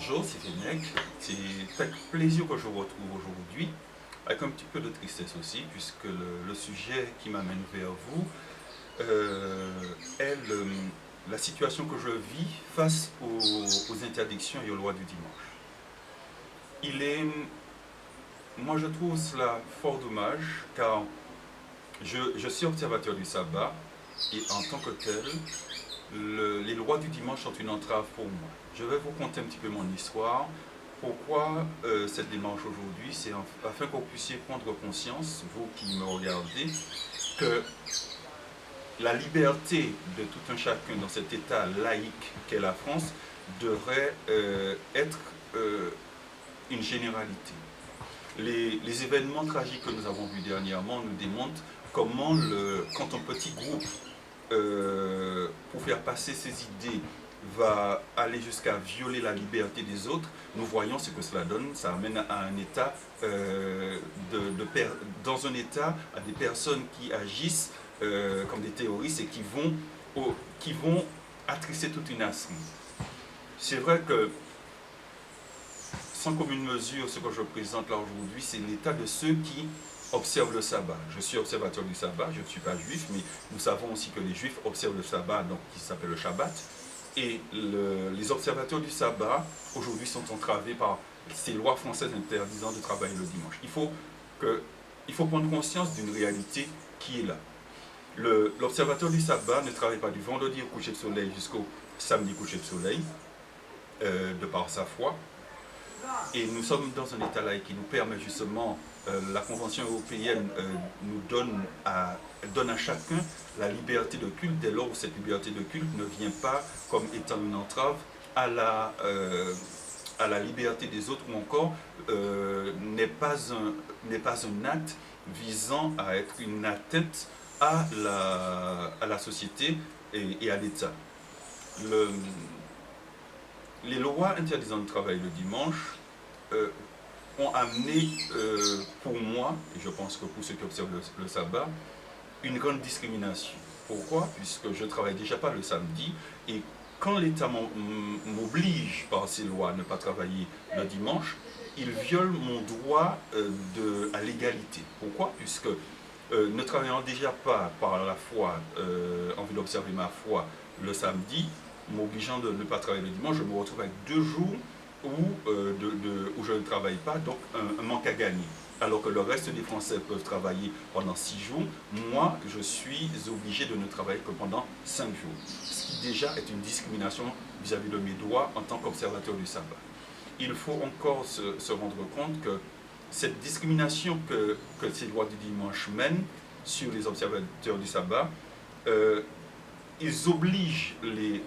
Bonjour, c'est Fenech. C'est avec plaisir que je vous retrouve aujourd'hui, avec un petit peu de tristesse aussi, puisque le sujet qui m'amène vers vous est la situation que je vis face aux interdictions et aux lois du dimanche. Il est, moi je trouve cela fort dommage, car je suis observateur du sabbat, et en tant que tel, les lois du dimanche sont une entrave pour moi. Je vais vous conter un petit peu mon histoire. Pourquoi cette démarche aujourd'hui? C'est afin que vous puissiez prendre conscience, vous qui me regardez, que la liberté de tout un chacun dans cet état laïque qu'est la France devrait être une généralité. Les événements tragiques que nous avons vus dernièrement nous démontrent comment, quand un petit groupe, pour faire passer ses idées, va aller jusqu'à violer la liberté des autres, nous voyons ce que cela donne. Ça amène à un état, dans un état, à des personnes qui agissent comme des terroristes et qui vont attrister toute une nation. C'est vrai que, sans commune mesure, ce que je présente là aujourd'hui, c'est l'état de ceux qui observent le sabbat. Je suis observateur du sabbat, je ne suis pas juif, mais nous savons aussi que les juifs observent le sabbat, donc qui s'appelle le Shabbat. Et les observateurs du sabbat, aujourd'hui, sont entravés par ces lois françaises interdisant de travailler le dimanche. Il faut prendre conscience d'une réalité qui est là. L'observateur du sabbat ne travaille pas du vendredi au coucher de soleil jusqu'au samedi coucher de soleil, de par sa foi. Et nous sommes dans un état laïque qui nous permet justement, la Convention européenne nous donne à chacun la liberté de culte, dès lors où cette liberté de culte ne vient pas comme étant une entrave à la liberté des autres, ou encore n'est pas un acte visant à être une atteinte à la société et à l'État. Les lois interdisant de travailler le dimanche ont amené, pour moi, et je pense que pour ceux qui observent le sabbat, une grande discrimination. Pourquoi? Puisque je ne travaille déjà pas le samedi, et quand l'État m'oblige par ces lois à ne pas travailler le dimanche, il viole mon droit à l'égalité. Pourquoi? Puisque ne travaillant déjà pas par la foi, en vue d'observer ma foi le samedi, m'obligeant de ne pas travailler le dimanche, je me retrouve avec 2 jours où je ne travaille pas, donc un manque à gagner. Alors que le reste des Français peuvent travailler pendant 6 jours, moi je suis obligé de ne travailler que pendant 5 jours. Ce qui déjà est une discrimination vis-à-vis de mes droits en tant qu'observateur du sabbat. Il faut encore se rendre compte que cette discrimination que ces lois du dimanche mènent sur les observateurs du sabbat, ils obligent les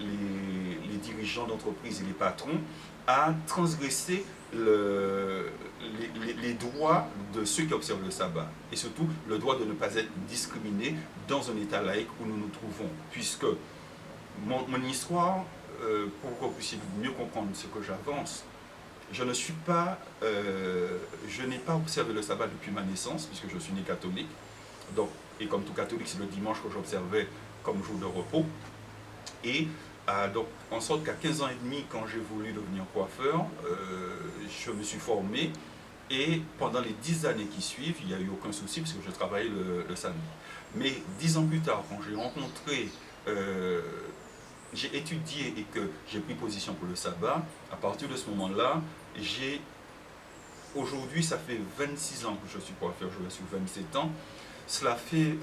dirigeants d'entreprise et les patrons à transgresser les droits de ceux qui observent le sabbat, et surtout le droit de ne pas être discriminé dans un état laïque où nous nous trouvons. Puisque mon histoire, pour que vous puissiez mieux comprendre ce que j'avance, je n'ai pas observé le sabbat depuis ma naissance, puisque je suis né catholique. Donc, et comme tout catholique, c'est le dimanche que j'observais comme jour de repos. Et donc, en sorte qu'à 15 ans et demi, quand j'ai voulu devenir coiffeur, je me suis formé. Et pendant les 10 années qui suivent, il n'y a eu aucun souci, parce que je travaillais le samedi. Mais 10 ans plus tard, quand j'ai rencontré, j'ai étudié et que j'ai pris position pour le sabbat, à partir de ce moment-là, aujourd'hui, ça fait 26 ans que je suis coiffeur, je suis 27 ans. Cela fait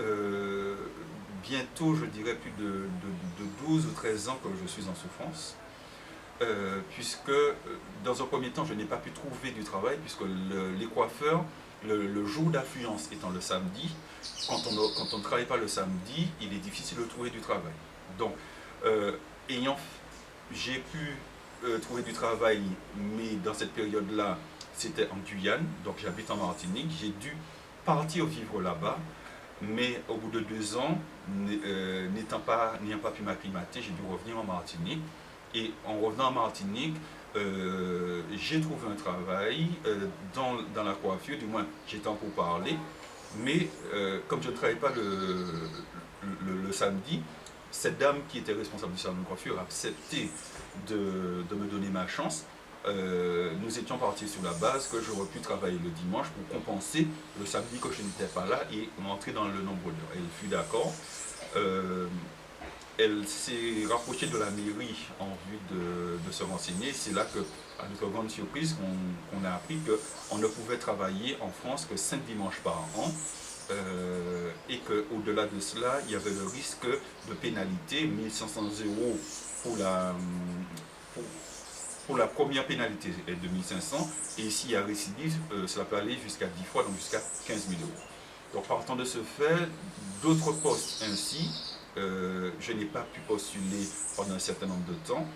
bientôt, je dirais, plus de 12 ou 13 ans que je suis en souffrance, puisque dans un premier temps, je n'ai pas pu trouver du travail, puisque les coiffeurs, le jour d'affluence étant le samedi, quand on ne travaille pas le samedi, il est difficile de trouver du travail. Donc, j'ai pu trouver du travail, mais dans cette période-là, c'était en Guyane, donc j'habite en Martinique, j'ai dû partir vivre là-bas, mais au bout de 2 ans, n'ayant pas pu m'acclimater, j'ai dû revenir en Martinique. Et en revenant en Martinique, j'ai trouvé un travail dans la coiffure, du moins j'étais en pourparlers, mais comme je ne travaillais pas le samedi, cette dame qui était responsable du salon de coiffure a accepté de me donner ma chance. nous étions partis sur la base que j'aurais pu travailler le dimanche pour compenser le samedi que je n'étais pas là et rentrer dans le nombre d'heures. Elle fut d'accord. Elle s'est rapprochée de la mairie en vue de se renseigner. C'est là que, à notre grande surprise, qu'on a appris qu'on ne pouvait travailler en France que 5 dimanches par an. Et qu'au-delà de cela, il y avait le risque de pénalité, 1500 € pour la première pénalité de 1500, et s'il y a récidive, cela peut aller jusqu'à 10 fois, donc jusqu'à 15 000 €. Donc partant de ce fait, d'autres postes ainsi, je n'ai pas pu postuler pendant un certain nombre de temps.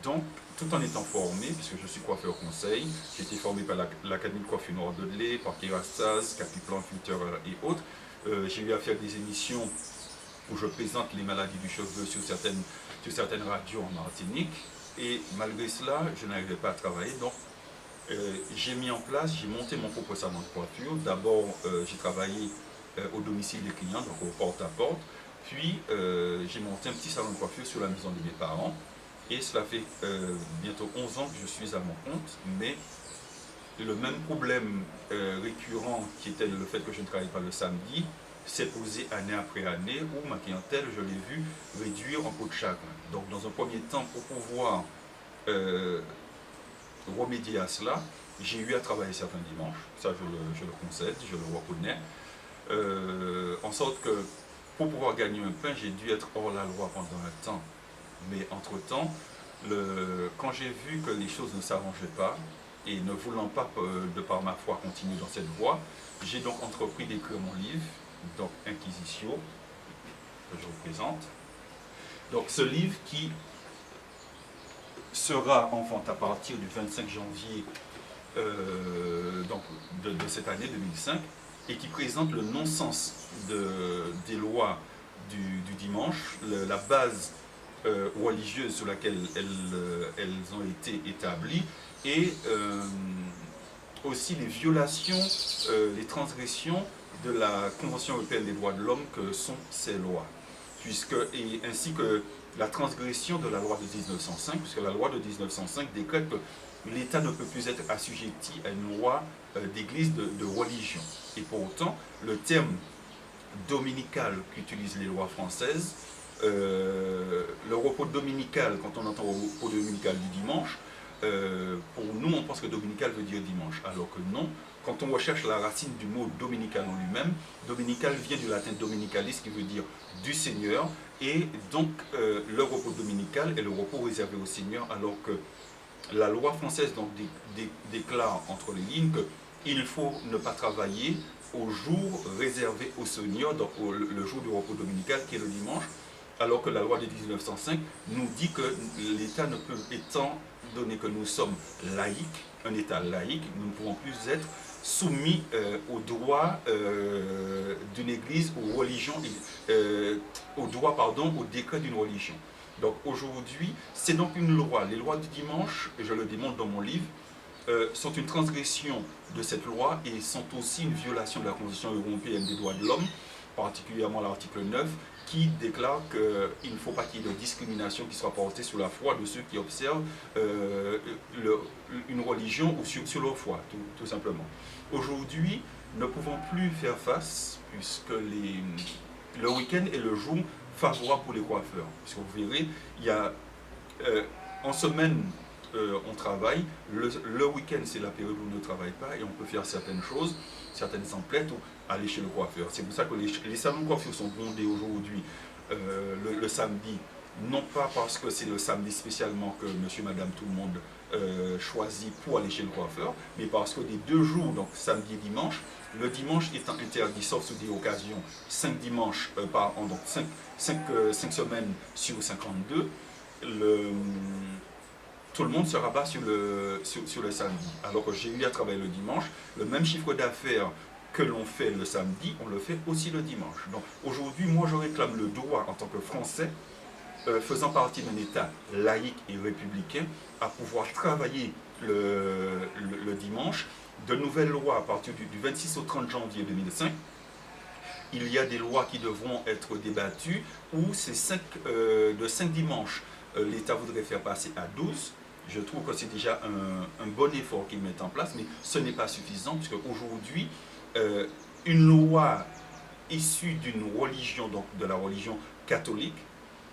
Donc, tout en étant formé, puisque je suis coiffeur conseil, j'ai été formé par l'Académie de coiffure Nord de Lé, par Kerastase, Capiplan, Filter et autres. J'ai eu à faire des émissions où je présente les maladies du cheveu sur certaines radios en Martinique. Et malgré cela, je n'arrivais pas à travailler. Donc, j'ai monté mon propre salon de coiffure. D'abord, j'ai travaillé au domicile des clients, donc au porte-à-porte. Puis, j'ai monté un petit salon de coiffure sur la maison de mes parents. Et cela fait bientôt 11 ans que je suis à mon compte. Mais le même problème récurrent qui était le fait que je ne travaille pas le samedi s'est posé année après année où ma clientèle, je l'ai vu réduire en peau de chagrin. Donc, dans un premier temps, pour pouvoir remédier à cela, j'ai eu à travailler certains dimanches, ça je le concède, je le reconnais, en sorte que pour pouvoir gagner un pain, j'ai dû être hors la loi pendant un temps. Mais entre-temps, quand j'ai vu que les choses ne s'arrangeaient pas, et ne voulant pas, de par ma foi, continuer dans cette voie, j'ai donc entrepris d'écrire mon livre, donc Inquisition, que je vous présente. Donc ce livre qui sera en vente à partir du 25 janvier donc de cette année 2005 et qui présente le non-sens des lois du dimanche, la base religieuse sur laquelle elles ont été établies et aussi les violations, les transgressions de la Convention européenne des droits de l'homme que sont ces lois, ainsi que la transgression de la loi de 1905, puisque la loi de 1905 décrète que l'État ne peut plus être assujetti à une loi d'église de religion. Et pour autant, le terme dominical qu'utilisent les lois françaises, le repos dominical, quand on entend repos dominical du dimanche, pour nous, on pense que dominical veut dire dimanche, alors que non. Quand on recherche la racine du mot dominical en lui-même, dominical vient du latin dominicalis qui veut dire du Seigneur, et donc le repos dominical est le repos réservé au Seigneur, alors que la loi française donc, déclare entre les lignes qu'il faut ne pas travailler au jour réservé au Seigneur, donc le jour du repos dominical qui est le dimanche, alors que la loi de 1905 nous dit que l'État ne peut, étant donné que nous sommes laïcs, un État laïque, nous ne pouvons plus être soumis aux droits d'une église, aux religions, au décret d'une religion. Donc aujourd'hui, c'est donc une loi. Les lois du dimanche, et je le démontre dans mon livre, sont une transgression de cette loi et sont aussi une violation de la Convention européenne des droits de l'homme, particulièrement l'article 9, qui déclare qu'il ne faut pas qu'il y ait de discrimination qui soit portée sur la foi de ceux qui observent une religion ou sur leur foi, tout simplement. Aujourd'hui, ne pouvons plus faire face, puisque le week-end est le jour favorable pour les coiffeurs. Puisque vous verrez, il y a, en semaine, on travaille, le week-end c'est la période où on ne travaille pas et on peut faire certaines choses, certaines emplettes ou aller chez le coiffeur. C'est pour ça que les salons de coiffure sont bondés aujourd'hui le samedi, non pas parce que c'est le samedi spécialement que monsieur, madame, tout le monde choisit pour aller chez le coiffeur, mais parce que des 2 jours, donc samedi et dimanche, le dimanche étant interdit, sauf sur des occasions, 5 dimanches par an, donc 5 semaines sur 52, tout le monde se rabat sur le samedi. Alors que j'ai eu à travailler le dimanche, le même chiffre d'affaires que l'on fait le samedi, on le fait aussi le dimanche. Donc aujourd'hui, moi je réclame le droit en tant que Français, faisant partie d'un État laïque et républicain, à pouvoir travailler le dimanche. De nouvelles lois à partir du 26 au 30 janvier 2005. Il y a des lois qui devront être débattues où de 5 dimanches, l'État voudrait faire passer à 12. Je trouve que c'est déjà un bon effort qu'ils mettent en place, mais ce n'est pas suffisant, puisque aujourd'hui, une loi issue d'une religion, donc de la religion catholique,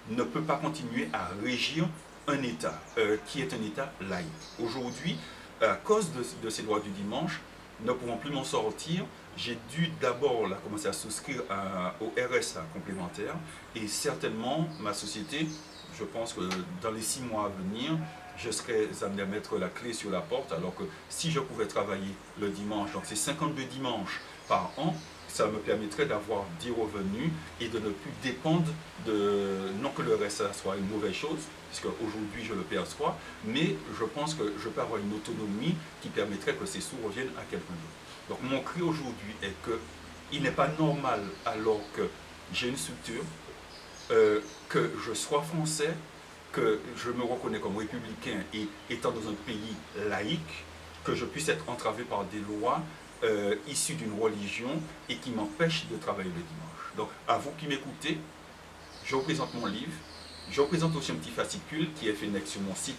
ne peut pas continuer à régir un État qui est un État laïque. Aujourd'hui, à cause de ces lois du dimanche, ne pouvons plus m'en sortir. J'ai dû d'abord commencer à souscrire au RSA complémentaire, et certainement ma société, je pense que dans les 6 mois à venir, je serais amené à mettre la clé sur la porte, alors que si je pouvais travailler le dimanche, donc c'est 52 dimanches par an, ça me permettrait d'avoir des revenus et de ne plus dépendre de, non que le RSA soit une mauvaise chose, puisque aujourd'hui je le perçois, mais je pense que je peux avoir une autonomie qui permettrait que ces sous reviennent à quelqu'un d'autre. Donc mon cri aujourd'hui est que il n'est pas normal, alors que j'ai une structure, que je sois français, que je me reconnais comme républicain et étant dans un pays laïque, que je puisse être entravé par des lois issues d'une religion et qui m'empêchent de travailler le dimanche. Donc, à vous qui m'écoutez, je vous présente mon livre, je vous présente aussi un petit fascicule qui est fait sur mon site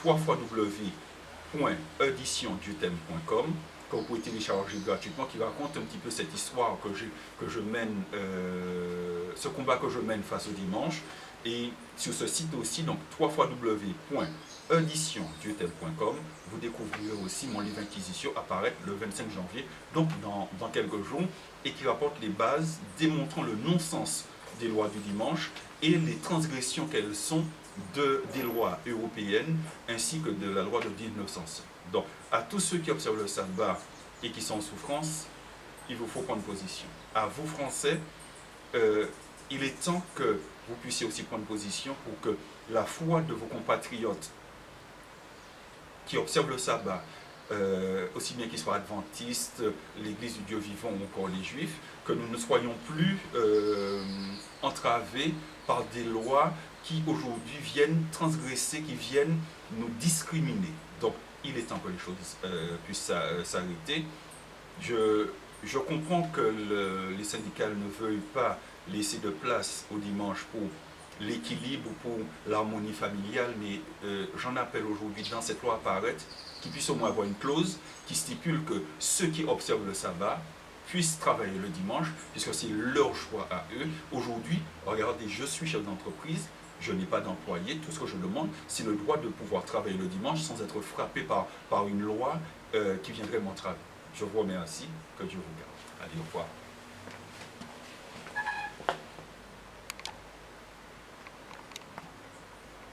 www.editionduthème.com, que vous pouvez télécharger gratuitement, qui raconte un petit peu cette histoire que je mène, ce combat que je mène face au dimanche. Et sur ce site aussi, donc www.editionduthème.com, vous découvrirez aussi mon livre Inquisition, apparaître le 25 janvier, donc dans quelques jours, et qui rapporte les bases démontrant le non-sens des lois du dimanche et les transgressions qu'elles sont des lois européennes ainsi que de la loi de 1905. Donc, à tous ceux qui observent le sabbat et qui sont en souffrance, il vous faut prendre position. À vous, Français, il est temps que vous puissiez aussi prendre position pour que la foi de vos compatriotes qui observent le sabbat, aussi bien qu'ils soient adventistes, l'Église du Dieu vivant ou encore les Juifs, que nous ne soyons plus entravés par des lois qui aujourd'hui viennent transgresser, qui viennent nous discriminer. Donc il est temps que les choses puissent s'arrêter. Je comprends que les syndicats ne veuillent pas laisser de place au dimanche pour l'équilibre ou pour l'harmonie familiale, mais j'en appelle aujourd'hui dans cette loi apparaître qu'il puisse au moins avoir une clause qui stipule que ceux qui observent le sabbat puissent travailler le dimanche, puisque c'est leur choix à eux. Aujourd'hui, regardez, je suis chef d'entreprise, je n'ai pas d'employé, tout ce que je demande, c'est le droit de pouvoir travailler le dimanche sans être frappé par une loi qui viendrait m'entraver. Je vous remercie, que Dieu vous garde. Allez, au revoir.